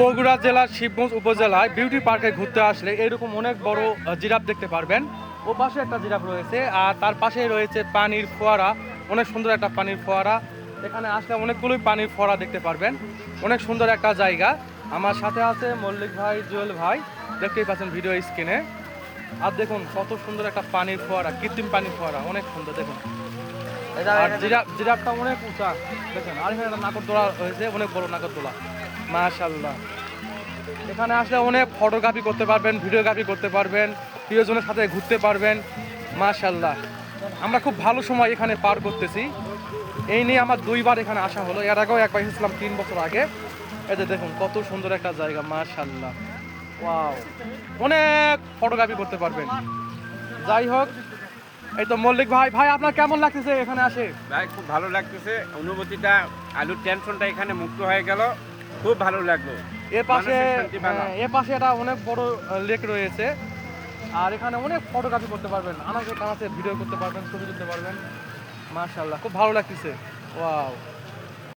বগুড়া জেলার শিবগঞ্জ উপজেলায় বিউটি পার্কে ঘুরতে আসলে এরকম অনেক বড় জিরাফ দেখতে পারবেন। ও পাশে একটা জিরাফ রয়েছে আর তার পাশেই রয়েছে পানির ফোয়ারা, অনেক সুন্দর একটা পানির ফোয়ারা। এখানে আসলে অনেকগুলোই পানির ফোয়ারা দেখতে পারবেন, অনেক সুন্দর একটা জায়গা। আমার সাথে আছে মল্লিক ভাই, জুয়েল ভাই, দেখতেই পাচ্ছেন ভিডিও স্ক্রিনে। আর দেখুন কত সুন্দর একটা পানির ফোয়ারা, কৃত্রিম পানির ফোয়ারা, অনেক সুন্দর দেখুন। আর জিরাফটা অনেক উঁচা দেখেন। আর এখানে একটা নাগরদোলা হয়েছে, অনেক বড় নাগরদোলা, মাশাআল্লাহ। এখানে আসলে অনেক ফটোগ্রাফি করতে পারবেন, ভিডিওগ্রাফি করতে পারবেন, প্রিয়জনের সাথে ঘুরতে পারবেন, মাশাআল্লাহ। আমরা খুব ভালো সময় এখানে পার করতেছি। এই নিয়ে আমার দুইবার এখানে আসা হলো, এর আগেও একবার এসেছিলাম 3 বছর আগে। এই যে দেখুন কত সুন্দর একটা জায়গা, মাশাআল্লাহ, ওয়াও। অনেক ফটোগ্রাফি করতে পারবেন। যাই হোক, এই তো মল্লিক ভাই, ভাই আপনার কেমন লাগতেছে এখানে আসে? ভাই খুব ভালো লাগতেছে, অনুভূতিটা, আলুর টেনশনটা এখানে মুক্ত হয়ে গেল, খুব ভালো লাগলো। এ পাশে মানসিক শান্তি পেলাম। এ পাশে একটা অনেক বড় লেক রয়েছে। আর এখানে অনেক ফটোগ্রাফি করতে পারবেন, আনাচে কানাচে ভিডিও করতে পারবেন, ছবি তুলতে পারবেন, মাশাআল্লাহ, খুব ভালো লাগতেছে, ওয়াও।